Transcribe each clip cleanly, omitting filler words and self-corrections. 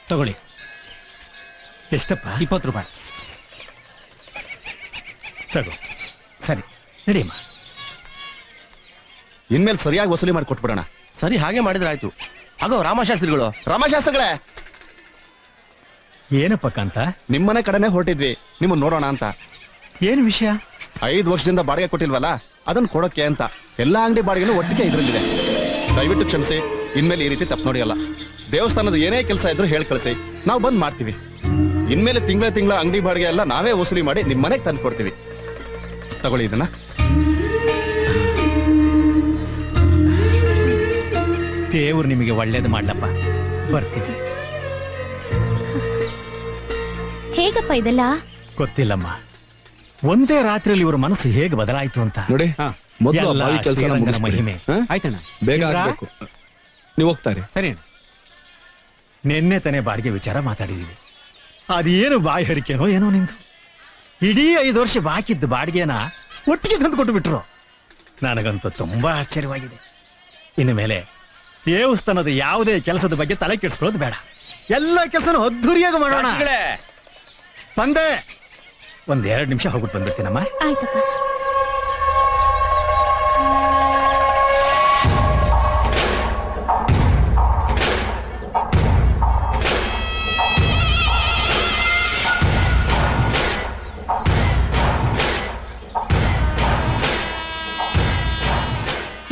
ತಗೊಳ್ಳಿ. ಎಷ್ಟಪ್ಪ? 20 ರೂಪಾಯಿ. ತಗೋ. ಸರಿ ನಡಿಯಮ್ಮ. ಇನ್ಮೇಲೆ ಸರಿಯಾಗಿ ವಸೂಲಿ ಮಾಡಿ ಕೊಟ್ಬಿಡೋಣ. ಸರಿ, ಹಾಗೆ ಮಾಡಿದ್ರೆ ಆಯ್ತು. ಆಗೋ ರಾಮಶಾಸ್ತ್ರಿಗಳು. ರಾಮಶಾಸ್ತ್ರಿಗಳೇ, ಏನಪ್ಪ ಕಾಂತ? ನಿಮ್ಮನೆ ಕಡೆನೆ ಹೊರಟಿದ್ವಿ ನಿಮ್ಮನ್ನ ನೋಡೋಣ ಅಂತ. ಏನು ವಿಷಯ? 5 ವರ್ಷದಿಂದ ಬಾಡಿಗೆ ಕೊಟ್ಟಿಲ್ವಲ್ಲ, ಅದನ್ನ ಕೊಡೋಕೆ ಅಂತ. ಎಲ್ಲಾ ಅಂಗಡಿ ಬಾಡಿಗೆನೂ ಒಟ್ಟಿಗೆ ಇದ್ರಲ್ಲಿದೆ. ದಯವಿಟ್ಟು ಕ್ಷಮಿಸಿ. ಇನ್ಮೇಲೆ ಈ ರೀತಿ ತಪ್ಪು ನೋಡಿಯಲ್ಲ. ದೇವಸ್ಥಾನದ ಏನೇ ಕೆಲಸ ಇದ್ರು ಹೇಳಿ ಕಳಿಸಿ, ನಾವು ಬಂದ್ ಮಾಡ್ತೀವಿ. ಇನ್ಮೇಲೆ ತಿಂಗಳ ಅಂಗಡಿ ಬಾಡಿಗೆ ಎಲ್ಲ ನಾವೇ ವಸೂಲಿ ಮಾಡಿ ನಿಮ್ ಮನೆಗೆ ತಂದು ಕೊಡ್ತೀವಿ. ತಗೊಳ್ಳಿ ಇದನ್ನ. ದೇವ್ರು ನಿಮಗೆ ಒಳ್ಳೇದು ಮಾಡ್ಲಪ್ಪ. ಬರ್ತೀನಿ. ಹೇಗಪ್ಪ ಇದೆಲ್ಲ? ಗೊತ್ತಿಲ್ಲಮ್ಮ. ಒಂದೇ ರಾತ್ರಿಯಲ್ಲಿ ಇವ್ರ ಮನಸ್ಸು ಹೇಗೆ ಬದಲಾಯಿತು ಅಂತ ನೋಡಿ. ಮೊದಲು ಬಾವಿ ಕೆಲಸ ಮಹಿಮೆ. ಆಯ್ತಣ್ಣ, ಬೇಗ ಆಗ್ಬೇಕು. ನೀವು ಹೋಗ್ತಾರೆ. ಸರಿ. ನಿನ್ನೆ ತಾನೇ ಬಾಡಿಗೆ ವಿಚಾರ ಮಾತಾಡಿದೀವಿ. ಅದೇನು ಬಾಯಿ ಹರಿಕೆನೋ ಏನೋ ನಿಂದು. ಇಡೀ 5 ವರ್ಷ ಬಾಕಿದ್ದು ಬಾಡಿಗೆನ ಒಟ್ಟಿಗೆ ತಂದು ಕೊಟ್ಟು ಬಿಟ್ರು. ನನಗಂತೂ ತುಂಬಾ ಆಶ್ಚರ್ಯವಾಗಿದೆ. ಇನ್ನು ಮೇಲೆ ದೇವಸ್ಥಾನದ ಯಾವುದೇ ಕೆಲಸದ ಬಗ್ಗೆ ತಲೆ ಕೆಡಿಸ್ಕೊಳ್ಳೋದು ಬೇಡ. ಎಲ್ಲ ಕೆಲಸನೂ ಅದ್ಧೂರಿಯಾಗಿ ಮಾಡೋಣ. ಬಂದೆ. 1-2 ನಿಮಿಷ ಹೋಗ್ಬಿಟ್ಟು ಬಂದ್ಬಿಡ್ತೀನಮ್ಮ. ಆಯ್ತಪ್ಪ.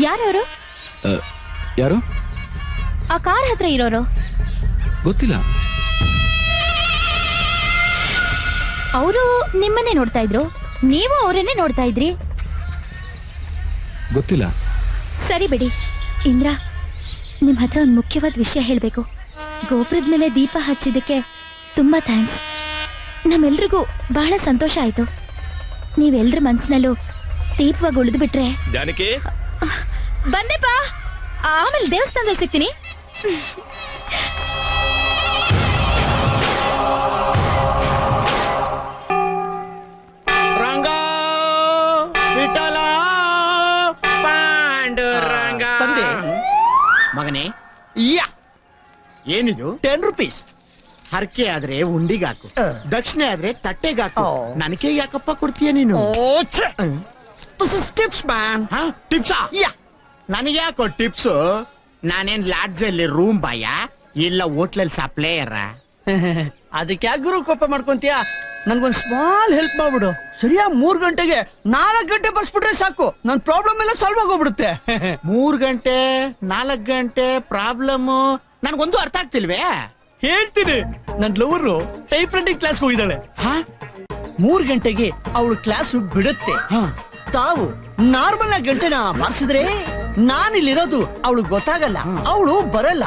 ಯಾರವರು? ಯಾರು? ಆ ಕಾರ್ ಹತ್ರ ಇರೋರು. ಗೊತ್ತಿಲ್ಲ. ಅವರು ನಿಮ್ಮನ್ನೇ ನೋಡ್ತಾ ಇದ್ರು, ನೀವು ಅವರನ್ನೇ ನೋಡ್ತಾ ಇದ್ರಿ. ಗೊತ್ತಿಲ್ಲ. ಸರಿ ಬಿಡಿ. ಇಂದ್ರ, ನಿಮ್ ಹತ್ರ ಒಂದು ಮುಖ್ಯವಾದ ವಿಷಯ ಹೇಳ್ಬೇಕು. ಗೋಪುರದ ಮೇಲೆ ದೀಪ ಹಚ್ಚಿದ್ದಕ್ಕೆ ತುಂಬಾ ಥ್ಯಾಂಕ್ಸ್. ನಮ್ಮೆಲ್ರಿಗೂ ಬಹಳ ಸಂತೋಷ ಆಯ್ತು. ನೀವೆಲ್ರ ಮನ್ಸಿನಲ್ಲೂ ದೀಪವಾಗಿ ಉಳಿದು ಬಿಟ್ರೆ. ಜಾನಕಿ, ಬಂದೆಪ್ಪ. ಆಮೇಲೆ ದೇವಸ್ಥಾನದಲ್ಲಿ ಸಿಗ್ತೀನಿ. ರಂಗ ವಿಠಲ ಪಾಂಡುರಂಗ. ತಂದೆ, ಮಗನೇ, ಯಾ ಏನಿದು? 10 ರೂಪೀಸ್. ಹರಕೆ ಆದ್ರೆ ಉಂಡಿಗಾಕು, ದಕ್ಷಿಣೆ ಆದ್ರೆ ತಟ್ಟೆಗಾಕು. ನನಗೆ ಯಾಕಪ್ಪ ಕೊಡ್ತೀಯ ನೀನು? Tips man. ಟಿಪ್ಸಾ? ಯಾ. ನನಗೆ ಯಾಕೋ ಟಿಪ್ಸು? ನಾನೇನ್ ಲಾಡ್ಜ್ ಅಲ್ಲಿ ರೂಮ್ ಬಾಯ ಇಲ್ಲ ಹೋಟ್ಲಲ್ಲಿ ಸಪ್ಲೈಯರ? ಅದಕ್ಕೆ ಯಾಕೆ ಗುರು ಕೋಪ ಮಾಡ್ಕೊಂತೀಯ? ನನ್ಗೊಂದ್ ಸ್ಮಾಲ್ ಹೆಲ್ಪ್ ಮಾಡ್ಬಿಡು. ಸರಿಯಾಗಿ 3 ಗಂಟೆಗೆ 4 ಗಂಟೆ ಬರ್ಸ್ಬಿಟ್ರೆ ಸಾಕು, ನನ್ ಪ್ರಾಬ್ಲಮ್ ಎಲ್ಲ ಸಾಲ್ವ್ ಆಗೋಗ್ಬಿಡುತ್ತೆ. 3 ಗಂಟೆ 4 ಗಂಟೆ ಪ್ರಾಬ್ಲಮ್ ನನ್ಗೊಂದು ಅರ್ಥ ಆಗ್ತಿಲ್ವೇ? ಹೇಳ್ತೀನಿ. ನನ್ ಲವರು ಟೈಪ್ ರೈಟಿಂಗ್ ಕ್ಲಾಸ್ ಹೋಗಿದ್ದಾಳೆ. 3 ಗಂಟೆಗೆ ಅವಳು ಕ್ಲಾಸ್ ಬಿಡುತ್ತೆ. ತಾವು ನಾರ್ಮಲ್ ಆಗಿ ಗಂಟೆನ ಬಾರಿಸಿದ್ರೆ ನಾನಿಲ್ಲಿರೋದು ಅವಳು ಗೊತ್ತಾಗಲ್ಲ, ಅವಳು ಬರಲ್ಲ.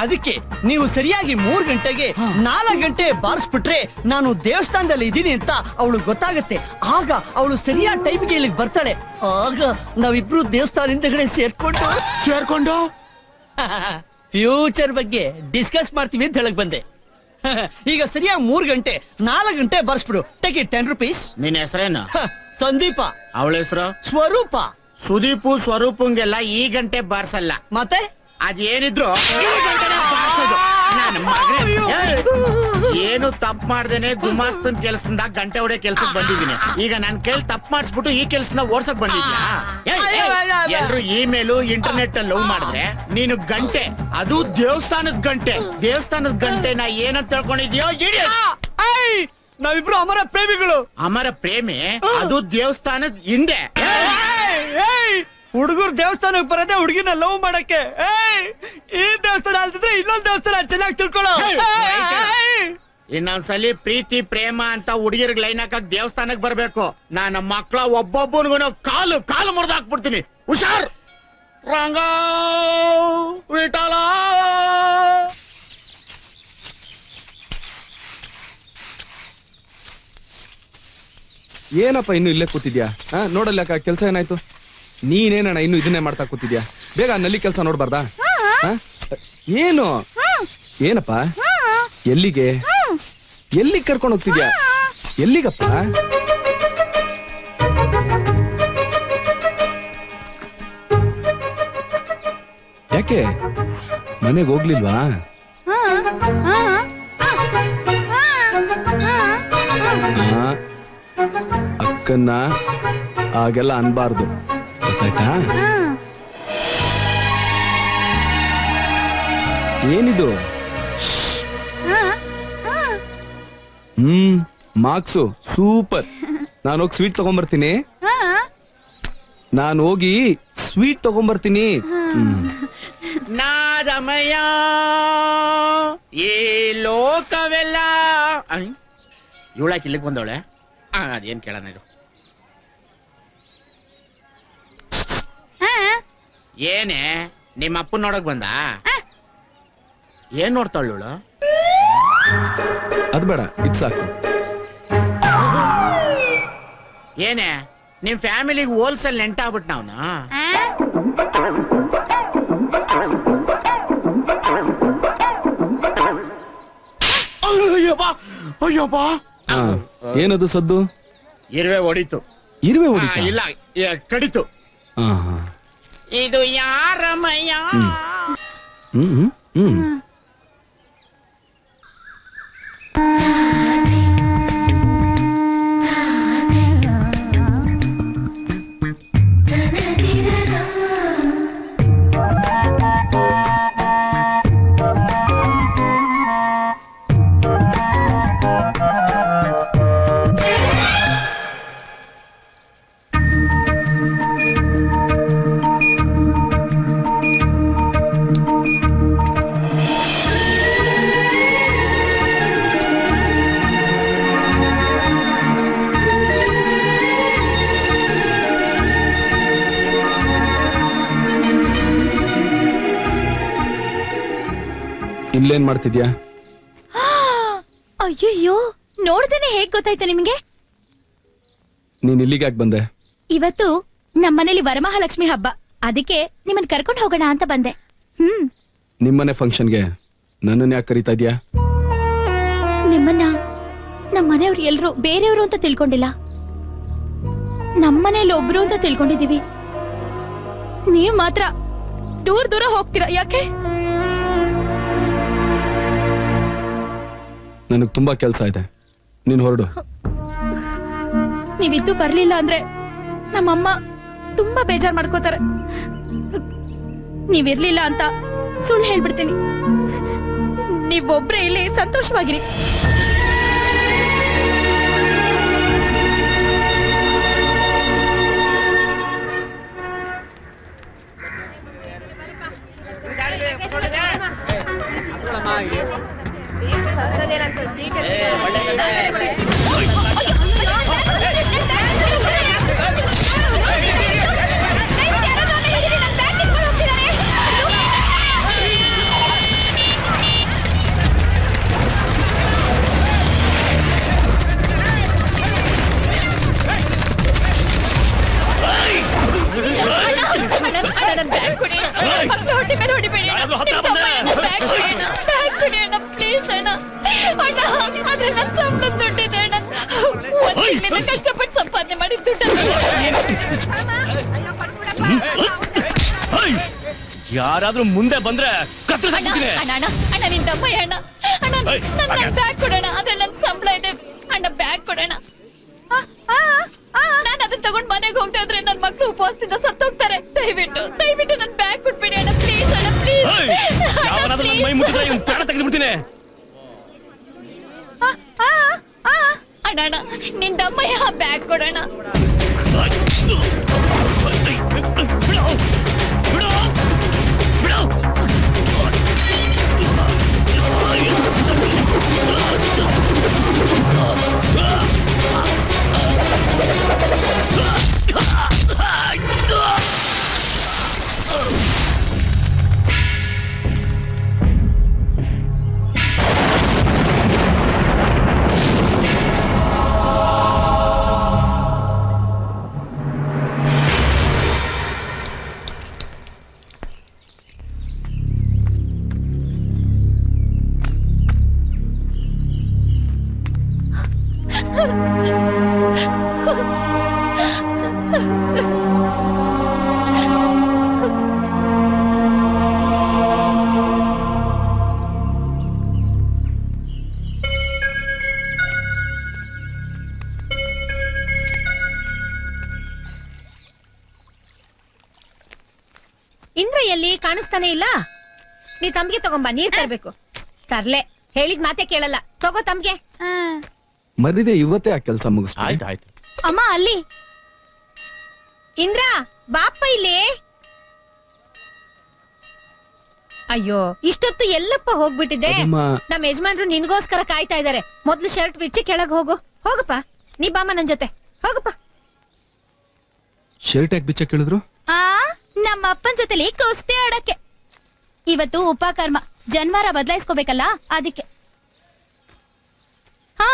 ಅದಕ್ಕೆ ನೀವು ಸರಿಯಾಗಿ 3 ಗಂಟೆಗೆ 4 ಗಂಟೆ ಬಾರಿಸ್ಬಿಟ್ರೆ ನಾನು ದೇವಸ್ಥಾನದಲ್ಲಿ ಇದ್ದೀನಿ ಅಂತ ಅವಳು ಗೊತ್ತಾಗತ್ತೆ. ಆಗ ಅವಳು ಸರಿಯಾದ ಟೈಮ್ಗೆ ಇಲ್ಲಿಗೆ ಬರ್ತಾಳೆ. ಆಗ ನಾವಿಬ್ರು ದೇವಸ್ಥಾನ ಹಿಂದಗಡೆ ಸೇರ್ಕೊಂಡು ಫ್ಯೂಚರ್ ಬಗ್ಗೆ ಡಿಸ್ಕಸ್ ಮಾಡ್ತೀವಿ ಅಂತ ಹೇಳಕ್ ಬಂದೆ. ಈಗ ಸರಿಯಾಗಿ 3 ಗಂಟೆ 4 ಗಂಟೆ ಬರ್ಸ್ಬಿಡು. Take it 10 rupees. ನಿನ್ ಹೆಸರೇನು? ಸಂದೀಪ. ಅವಳ ಹೆಸರು? ಸ್ವರೂಪ. ಸುದೀಪು ಸ್ವರೂಪಂಗೆಲ್ಲ ಈ ಗಂಟೆ ಬಾರ್ಸಲ್ಲ. ಮತ್ತೆ ಅದೇನಿದ್ರು ಈ ಗಂಟೆನೇ ಬಾರ್ಸೋದು. ನನ್ನ ಮಗನೇ, ಏನು ತಪ್ಪು ಮಾಡ್ದೇನೆ ಗುಮಾಸ್ತನ್ ಕೆಲ್ಸದಿಂದ ಗಂಟೆ ಹೊಡೆ ಕೆಲ್ಸಕ್ಕೆ ಬಂದಿದ್ದೀನಿ. ಈಗ ನನ್ ಕೈಲಿ ತಪ್ಪು ಮಾಡಿಸ್ಬಿಟ್ಟು ಈ ಕೆಲ್ಸನ ಓಡ್ಸಕ್ ಬಂದಿದ್ಯಾ? ಎಲ್ರು ಇಮೇಲು ಇಂಟರ್ನೆಟ್ ಅಲ್ಲಿ ಲವ್ ಮಾಡಿದ್ರೆ ನೀನು ಗಂಟೆ, ಅದು ದೇವಸ್ಥಾನದ ಗಂಟೆ. ದೇವಸ್ಥಾನದ ಗಂಟೆ ನಾ ಏನಂತ ತಿಳ್ಕೊಂಡಿದ್ಯೋ? ನಾವಿಬ್ರು ಅಮರ ಪ್ರೇಮಿಗಳು. ಅಮರ ಪ್ರೇಮಿ? ಅದು ದೇವಸ್ಥಾನದ ಹಿಂದೆ. ಹುಡುಗರು ದೇವಸ್ಥಾನಕ್ಕೆ ಬರದೆ ಹುಡುಗಿನ ಲವ್ ಮಾಡಕ್ಕೆ. ಈ ದೇವಸ್ಥಾನ ಅಲ್ದಿದ್ರೆ ಇನ್ನೊಂದು ದೇವಸ್ಥಾನ ಚೆನ್ನಾಗಿ ತಿಳ್ಕೊಳ್ಳೋ. ಇನ್ನೊಂದ್ಸಲಿ ಪ್ರೀತಿ ಪ್ರೇಮ ಅಂತ ಹುಡುಗಿರ್ಗ್ ಲೈನ್ ಹಾಕಕ್ ದೇವಸ್ಥಾನಕ್ ಬರ್ಬೇಕು. ನನ್ನ ಮಕ್ಳ ಒಬ್ಬೊಬ್ಬನಿಗೂ ಕಾಲು ಮುರಿದಾಕ್ಬಿಡ್ತೀನಿ. ಹುಷಾರ್. ರಂಗ ವಿಠಲ. ಏನಪ್ಪ ಇನ್ನು ಇಲ್ಲೇ ಕೂತಿದ್ಯಾ? ನೋಡಲ್ಲ ಕೆಲಸ ಏನಾಯ್ತು? ನೀನೇನಣ್ಣ ಇನ್ನು ಇದನ್ನೇ ಮಾಡ್ತಾ ಕೂತಿದ್ಯಾ? ಬೇಗ ನಲ್ಲಿ ಕೆಲಸ ನೋಡ್ಬಾರ್ದಾ? ಏನು? ಏನಪ್ಪ? ಎಲ್ಲಿಗೆ ಕರ್ಕೊಂಡು ಹೋಗ್ತಿದ್ಯಾ? ಎಲ್ಲಿಗಪ್ಪ? ಯಾಕೆ ಮನೆಗೆ ಹೋಗ್ಲಿಲ್ವಾ? ಆ, ಅಕ್ಕನ್ನ ಹಾಗೆಲ್ಲ ಅನ್ಬಾರ್ದು, ಗೊತ್ತಾಯ್ತಾ? ಏನಿದು? Marks super. ನಾನು ಹೋಗಿ ಸ್ವೀಟ್ ತಗೊಂಬರ್ತೀನಿ. ನಾನು ಹೋಗಿ ಸ್ವೀಟ್ ತಗೊಂಬರ್ತೀನಿ. ನಾದಮಯ ಈ ಲೋಕವೆಲ್ಲ ಇವಳಾಕಿ ಇಲ್ಲಿಗೆ ಬಂದವಳೆ. ಅದೇನ್ ಕೇಳೋಣ ಇದು. ಏನೇ ನಿಮ್ಮ ಅಪ್ಪನ್ ನೋಡಕ್ ಬಂದ? ಏನ್ ನೋಡ್ತಾಳು? ಅದು ಬೇಡ, ಇದು ಸಾಕು. ಏನೇ ನಿಮ್ ಫ್ಯಾಮಿಲಿಗೆ ಹೋಲ್ಸೇಲ್ ನೆಂಟ ಆಗ್ಬಿಟ್ ನಾವ್ನ. ಅಯ್ಯಪ್ಪ, ಹಾ, ಏನದು ಸದ್ದು? ಇರುವೆ ಹೊಡಿತು. ಇರುವೆ ಹೊಡಿತಾ? ಇಲ್ಲ, ಕಡಿತು. ಹಾ ಹಾ. ಇದು ಯಾರಮಯ್ಯ? ಹ್ಮ್ ಹ್ಮ್ ಹ್ಮ್. ಇಲ್ಲೇನ್ ಮಾಡ್ತಿದ್ಯಾ? ಅಯ್ಯಯ್ಯೋ, ನೋಡ್ದೇನೆ ಹೇಗ್ ಗೊತ್ತಾಯ್ತು ನಿಮ್ಗೆ? ನೀನ್ ಇಲ್ಲಿಗೆ ಯಾಕೆ ಬಂದೆ? ಇವತ್ತು ನಮ್ಮನೇಲಿ ವರಮಹಾಲಕ್ಷ್ಮಿ ಹಬ್ಬ, ಅದಕ್ಕೆ ನಿಮ್ಮನ್ ಕರ್ಕೊಂಡು ಹೋಗೋಣ ಅಂತ ಬಂದೆ. ನಿಮ್ಮನೆ ಫಂಕ್ಷನ್ಗೆ ನನ್ನನ್ನ ಯಾಕೆ ಕರೀತಾ ಇದ್ಯಾ? ನಿಮ್ಮನ್ನ ನಮ್ಮನೆಯವ್ರು ಎಲ್ರು ಬೇರೆಯವರು ಅಂತ ತಿಳ್ಕೊಂಡಿಲ್ಲ, ನಮ್ಮನೇಲಿ ಒಬ್ರು ಅಂತ ತಿಳ್ಕೊಂಡಿದೀವಿ. ನೀವ್ ಮಾತ್ರ ದೂರ ದೂರ ಹೋಗ್ತೀರಾ, ಯಾಕೆ? ನನಗ್ ತುಂಬಾ ಕೆಲ್ಸ ಇದೆ, ನೀನ್ ಹೊರಡು. ನೀವಿದ್ದು ಬರ್ಲಿಲ್ಲ ಅಂದ್ರೆ ನಮ್ಮಮ್ಮ ತುಂಬಾ ಬೇಜಾರ್ ಮಾಡ್ಕೋತಾರೆ. ನೀವಿರ್ಲಿಲ್ಲ ಅಂತ ಸುಳ್ಳು ಹೇಳ್ಬಿಡ್ತೀನಿ. ನೀವೊಬ್ರೇ ಇಲ್ಲಿ ಸಂತೋಷವಾಗಿರಿ. ಕಷ್ಟಪಟ್ಟು ಸಂಪಾದನೆ ಮಾಡಿ ಯಾರಾದ್ರೂ ಮುಂದೆ ಬಂದ್ರೆ ಅಣ್ಣ ನಿನ್ ತಮ್ಮಯ್ಯ ಅಣ್ಣ, ಅಣ್ಣ ಬ್ಯಾಗ್ ಕೊಡೋಣ, ಅದ್ರಲ್ಲಿ ನನ್ ಸಂಬಳ ಇದೆ. ಅಣ್ಣ ಬ್ಯಾಗ್ ಕೊಡೋಣ. ನಾನು ಅದನ್ನ ತಗೊಂಡ್ ಮನೆಗೆ ಹೋಗ್ತಾ ಇದ್ರೆ ನನ್ ಮಕ್ಳು ಉಪವಾಸದಿಂದ ಸತ್ತೋಗ್ತಾರೆ. ದಯವಿಟ್ಟು ದಯವಿಟ್ಟು ನನ್ ಬ್ಯಾಗ್ ಕೊಟ್ಬಿಡಿ ಅಣ್ಣ, ಪ್ಲೀಸ್ ಅಣ್ಣ, ಪ್ಲೀಸ್. ತೆಗೆದ್ಬಿಡ್ತೀನಿ. ಅಣ್ಣ ಅಣ್ಣ ನಿನ್ ತಮ್ಮಯ್ಯ ಬ್ಯಾಗ್ ಕೊಡೋಣ. ಎಲ್ಲಿ ಕಾಣಿಸ್ತಾನೆ ಇಲ್ಲ. ನೀ ತಮ್ಗೆ ತಗೊಂಬ, ನೀರ್ ತರ್ಬೇಕು. ತರ್ಲೆ, ಹೇಳಿದ್ ಮಾತೆ ಕೇಳಲ್ಲ. ತಗೋ ತಮ್ಗೆ. ಮರಿದೆ ಇವತ್ತೇ ಆ ಕೆಲಸ ಮುಗಿಸ್. ಆಯ್ತು ಅಮ್ಮ ಅಲ್ಲಿ ಇಂದ್ರ ಬಾಪ ಇಲ್ಲಿ. ಅಯ್ಯೋ, ಇಷ್ಟೊತ್ತು ಎಲ್ಲಪ್ಪ ಹೋಗ್ಬಿಟ್ಟಿದೆ. ನಮ್ ಯಜಮಾನ್ರು ನಿನ್ಗೋಸ್ಕರ ಕಾಯ್ತಾ ಇದಾರೆ. ಮೊದ್ಲು ಶರ್ಟ್ ಬಿಚ್ಚಿ ಕೆಳಗ್ ಹೋಗು. ಹೋಗಪ್ಪ, ನೀ ಬಾಮ ನನ್ ಜೊತೆ ಹೋಗಪ್ಪ. ಶರ್ಟ್ ಯಾಕೆ ಬಿಚ್ಚ ಕೇಳಿದ್ರು? ನಮ್ಮ ಅಪ್ಪನ್ ಜೊತೆಲಿ ಕುಸ್ತಿ ಆಡಕ್ಕೆ. ಇವತ್ತು ಉಪಕರ್ಮ, ಜನ್ವಾರ ಬದಲಾಯಿಸ್ಕೋಬೇಕಲ್ಲ, ಅದಕ್ಕೆ. ಹಾ,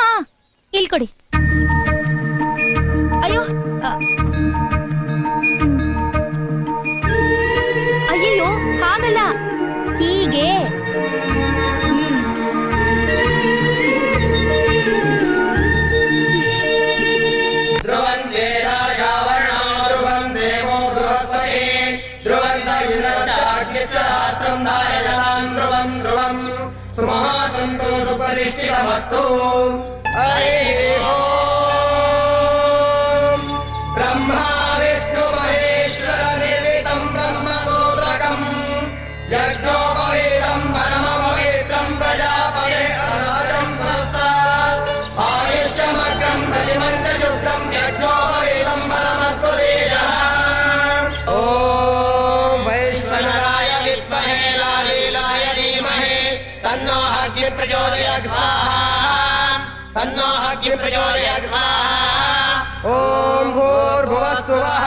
ಇಲ್ ಕೊಡಿ. ಅಯ್ಯೋ, ಅಯ್ಯಯ್ಯೋ, ಹಾಗಲ್ಲ, ಹೀಗೆ. ಸುಮಹಾತಂತು ಸುಪ್ರತಿಷ್ಠಿತಮಸ್ತು. ಹರಿಃ ಓಂ. ಬ್ರಹ್ಮ ವಿಷ್ಣು ಮಹೇಶ್ವರ ನಿರ್ಮಿತಂ ಬ್ರಹ್ಮಸೂತ್ರಕಂ ಯಜ್ಞೋಪವೀತಂ ಪರಮಂ ಪವಿತ್ರಂ ಪ್ರಜಾಪತೆ ಅರ್ಹಂ ಪುರಸ್ತಾತ್ ಆಯುಷ್ಯಮಗ್ರಂ ಪ್ರತಿಮಂತ ಶುಕ್ರಂ ಯಜ್ಞೋಪವೀತಂ ಪರಮಸ್ತು ತೇಜಃ. ಓಂ ವೈಶ್ವರಾಯ ವಿದ್ಮಹೇ ಲಾಲೀಲಾಯ ಧೀಮಹಿ ತನ್ನೋ ಅಗ್ನಿ ಪ್ರಚೋದಯಾತ್ ಸ್ವಾಹಾ. ತನ್ನೋ ಅಗ್ನಿ ಪ್ರಚೋದಯಾತ್ ಸ್ವಾಹಾ. ಓಂ ಭೂರ್ಭುವಃ ಸ್ವಃ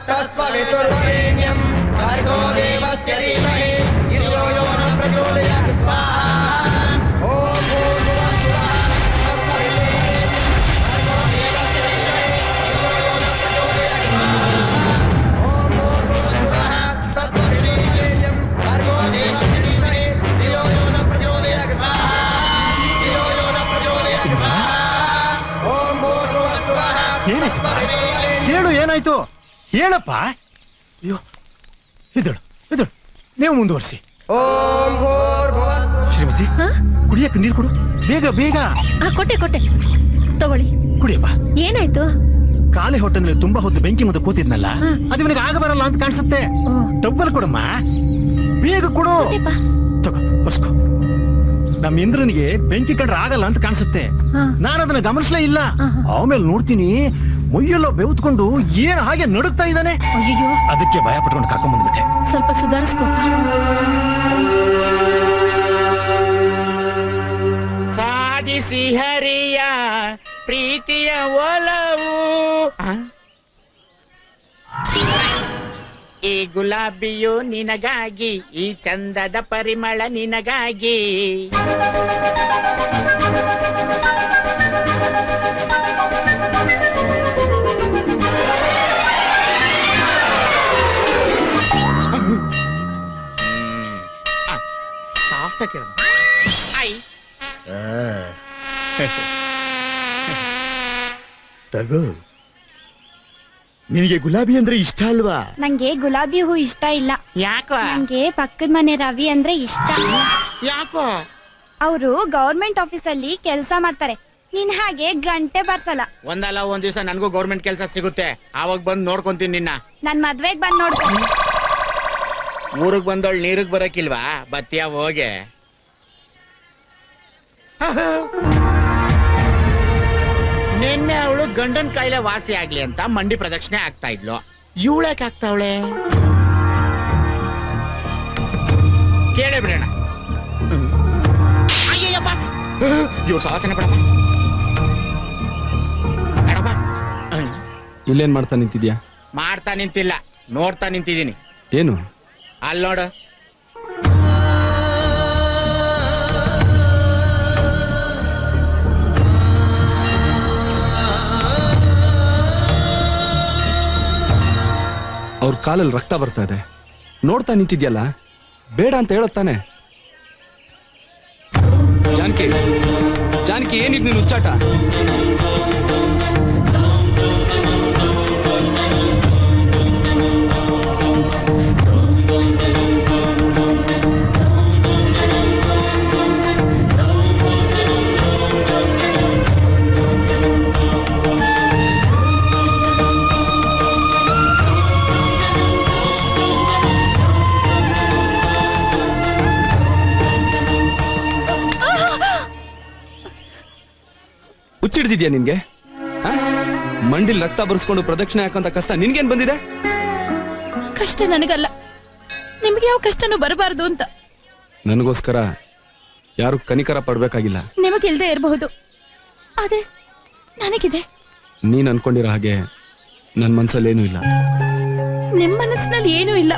ತತ್ಸವಿತುರ್ವರೆಣ್ಯಂ ಭರ್ಗೋ ದೇವಸ್ಯ ಧೀಮಹಿ ಧಿಯೋ ಯೋ ನ ಪ್ರಚೋದಯಾತ್ ಸ್ವಾಹಾ. ಓಂ ಭೂರ್ಭುವಃ ಸ್ವಃ ತತ್ಸವಿತುರ್ವರೆಣ್ಯಂ ಭರ್ಗೋ ದೇವಸ್ಯ ಧೀಮಹಿ ಧಿಯೋ ಯೋ ನ ಪ್ರಚೋದಯಾತ್ ಸ್ವಾಹಾ. ಓಂ ಭೂರ್ಭುವಃ ಸ್ವಃ ತತ್ಸವಿತುರ್ವರೆಣ್ಯಂ ಭರ್ಗೋ ದೇವಸ್ಯ ಧೀಮಹಿ ಧಿಯೋ ಯೋ ನ ಪ್ರಚೋದಯಾತ್ ಸ್ವಾಹಾ. ಧಿಯೋ ಯೋ ನ ಪ್ರಚೋದಯಾತ್ ಸ್ವಾಹಾ. ಓಂ ಭೂರ್ಭುವಃ ಸ್ವಃ ಏನಾಯ್ತು? ಹೇಳು, ಏನಾಯ್ತು? ಹೇಳಪ್ಪ. ಅಯ್ಯೋ, ಇದಳು ಇದಳು, ನೀವು ಮುಂದುವರಿಸಿ. ಓಂ ಭೂರ್ಭುವಃ ಶ್ರೀಮತಿ, ಕುಡಿಯಕ್ಕೆ ನೀರು ಕೊಡು, ಬೇಗ ಬೇಗ. ಕೊಟ್ಟೆ ಕೊಟ್ಟೆ, ತಗೊಳ್ಳಿ. ಕುಡಿಯಪ್ಪ. ಏನಾಯ್ತು? ಖಾಲಿ ಹೊಟ್ಟೆನಲ್ಲಿ ತುಂಬಾ ಹೊತ್ತು ಬೆಂಕಿ ಮುಂದೆ ಕೂತಿದ್ನಲ್ಲ, ಅದು ಇವನಿಗೆ ಆಗ ಬರಲ್ಲ ಅಂತ ಕಾಣಿಸುತ್ತೆ. ಟಬ್ಬಲ್ ಕೊಡಮ್ಮ, ಬೇಗ ಕೊಡು. ತಗೋ, ಬಸ್ಕೋ. ನಮ್ಮ ಇಂದ್ರನಿಗೆ ಬೆಂಕಿ ಕಂಡ್ರೆ ಆಗಲ್ಲ ಅಂತ ಕಾಣಿಸುತ್ತೆ. ನಾನು ಅದನ್ನ ಗಮನಿಸ್ಲೇ ಇಲ್ಲ. ಆಮೇಲೆ ನೋಡ್ತೀನಿ, ಮುಯ್ಯೆಲ್ಲ ಬೆವ್ತ್ಕೊಂಡು ಏನ್ ಹಾಗೆ ನಡುಗ್ತಾ ಇದ್ದಾನೆ. ಅಯ್ಯೋ, ಅದಕ್ಕೆ ಭಯ ಪಟ್ಕೊಂಡು ಕರ್ಕೊಂಡ್ ಬಂದ್ಬಿಟ್ಟೆ. ಸ್ವಲ್ಪ ಸುಧಾರಿಸ್ಕೊ. ಸಾಧಿಸಿ ಹರಿಯ ಪ್ರೀತಿಯ ಒಲವು. ಈ ಗುಲಾಬಿಯು ನಿನಗಾಗಿ, ಈ ಚಂದದ ಪರಿಮಳ ನಿನಗಾಗಿ. ಸಾಫ್ಟ್ ಕೇಳ. ತಗೋ. ನಿನಗೆ ಗುಲಾಬಿ ಅಂದ್ರೆ ಇಷ್ಟ ಅಲ್ವಾ? ನಂಗೆ ಗುಲಾಬಿ ಹೂ ಇಷ್ಟ ಇಲ್ಲ. ಯಾಕೋ? ನಂಗೆ ಪಕ್ಕದ ಮನೆ ರವಿ ಅಂದ್ರೆ ಇಷ್ಟ. ಯಾಕೋ? ಅವರು ಗವರ್ಮೆಂಟ್ ಆಫೀಸಲ್ಲಿ ಕೆಲಸ ಮಾಡ್ತಾರೆ. ನೀನ್ ಹಾಗೆ ಗಂಟೆ ಬರ್ಸಲ್ಲ. ಒಂದಲ್ಲ ಒಂದ್ ದಿವಸ ನನ್ಗೂ ಗೌರ್ಮೆಂಟ್ ಕೆಲಸ ಸಿಗುತ್ತೆ, ಆವಾಗ ಬಂದ್ ನೋಡ್ಕೊಂತೀನಿ ನಿನ್ನ. ನನ್ ಮದ್ವೆಗ್ ಬಂದ್ ನೋಡ್ಕೊ. ಊರಿಗೆ ಬಂದವಳು ನೀರಿಗೆ ಬರಕಿಲ್ವಾ? ಬತ್ತಿಯ ಹೋಗೆ. ನಿನ್ನೆ ಅವಳು ಗಂಡನ್ ಕಾಯಿಲೆ ವಾಸಿ ಆಗ್ಲಿ ಅಂತ ಮಂಡಿ ಪ್ರದಕ್ಷಿಣೆ ಆಗ್ತಾ ಇದ್ಲು. ಇವಳಕ್ಕೆ ಆಗ್ತಾವಳೆ? ಕೇಳೇ ಬಿಡೋಣ. ಅಯ್ಯಪ್ಪ, ಇವ್ರು ಸಾಹಸನೆ ಬಿಡಪ್ಪ. ಬೇಡಪ್ಪ. ಇಲ್ಲೇನ್ ಮಾಡ್ತಾ ನಿಂತಿದ್ಯಾ? ಮಾಡ್ತಾ ನಿಂತಿಲ್ಲ, ನೋಡ್ತಾ ನಿಂತಿದ್ದೀನಿ. ಏನು? ಅಲ್ಲಿ ನೋಡು. ಅವ್ರ ಕಾಲಲ್ಲಿ ರಕ್ತ ಬರ್ತಾ ಇದೆ, ನೋಡ್ತಾ ನಿಂತಿದ್ಯಲ್ಲ, ಬೇಡ ಅಂತ ಹೇಳುತ್ತಾನೆ. ಜಾನಕಿ, ಜಾನಕಿ, ಏನಿದ್ ನೀನು ಹುಚ್ಚಾಟ? ಹುಚ್ಚಿಡ್ದಿದ್ಯಾ ನಿನ್ಗೆ? ಆ? ಮಂಡಿಲ್ ರಕ್ತ ಬರ್ಸ್ಕೊಂಡು ಪ್ರದಕ್ಷಿಣೆ ಹಾಕಂತ ಕಷ್ಟ ನಿನ್ಗೇನ್ ಬಂದಿದೆ? ಕಷ್ಟ ನನಗಲ್ಲ, ನಿಮ್ಗೆ ಯಾವ ಕಷ್ಟನೂ ಬರಬಾರದು ಅಂತ. ನನಗೋಸ್ಕರ ಯಾರು ಕನಿಕರ ಪಡ್ಬೇಕಾಗಿಲ್ಲ. ನಿಮಗಿಲ್ದೇ ಇರಬಹುದು, ಆದ್ರೆ ನನಗಿದೆ. ನೀನ್ ಅನ್ಕೊಂಡಿರೋ ಹಾಗೆ ನನ್ ಮನ್ಸಲ್ಲಿ ಏನೂ ಇಲ್ಲ. ನಿಮ್ ಮನಸ್ಸಿನಲ್ಲಿ ಏನೂ ಇಲ್ಲ,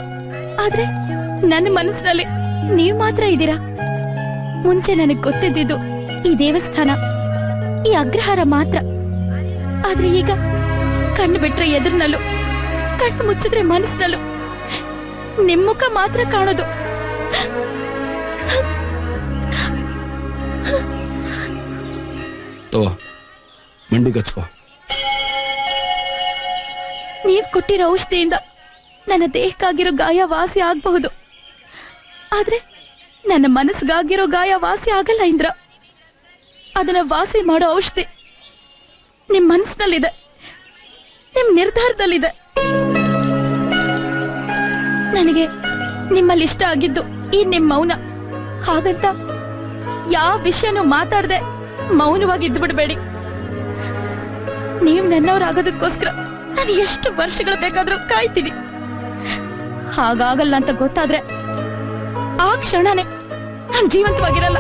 ಆದ್ರೆ ನನ್ನ ಮನಸ್ಸಿನಲ್ಲಿ ನೀವ್ ಮಾತ್ರ ಇದ್ದೀರಾ. ಮುಂಚೆ ನನಗ್ ಗೊತ್ತಿದ್ದಿದ್ದು ಈ ದೇವಸ್ಥಾನ, ಈ ಅಗ್ರಹಾರ ಮಾತ್ರ. ಆದ್ರೆ ಈಗ ಕಣ್ಣು ಬಿಟ್ರೆ ಎದುರಿನಲ್ಲೂ, ಕಣ್ಣು ಮುಚ್ಚಿದ್ರೆ ಮನಸ್ಸಿನಲ್ಲೂ ನಿಮ್ ಮುಖ ಮಾತ್ರ ಕಾಣೋದು. ತಗೋ, ಮಂಡಿಗಚ್ಕೋ. ನೀವ್ ಕೊಟ್ಟಿರೋ ಔಷಧಿಯಿಂದ ನನ್ನ ದೇಹಕ್ಕಾಗಿರೋ ಗಾಯ ವಾಸಿ ಆಗಬಹುದು, ಆದ್ರೆ ನನ್ನ ಮನಸ್ಸಿಗಾಗಿರೋ ಗಾಯ ವಾಸಿ ಆಗಲ್ಲ ಇಂದ್ರ. ಅದನ್ನ ವಾಸಿ ಮಾಡೋ ಔಷಧಿ ನಿಮ್ ಮನಸ್ಸಿನಲ್ಲಿದೆ, ನಿಮ್ ನಿರ್ಧಾರದಲ್ಲಿದೆ. ನನಗೆ ನಿಮ್ಮಲ್ಲಿ ಇಷ್ಟ ಆಗಿದ್ದು ಈ ನಿಮ್ ಮೌನ. ಹಾಗಂತ ಯಾವ ವಿಷಯನೂ ಮಾತಾಡದೆ ಮೌನವಾಗಿ ಇದ್ದು ಬಿಡಬೇಡಿ. ನೀವು ನನ್ನವರಾಗೋದಕ್ಕೋಸ್ಕರ ನಾನು ಎಷ್ಟು ವರ್ಷಗಳು ಬೇಕಾದ್ರೂ ಕಾಯ್ತೀನಿ. ಹಾಗಾಗಲ್ಲ ಅಂತ ಗೊತ್ತಾದ್ರೆ ಆ ಕ್ಷಣನೇ ನಾನು ಜೀವಂತವಾಗಿರಲ್ಲ.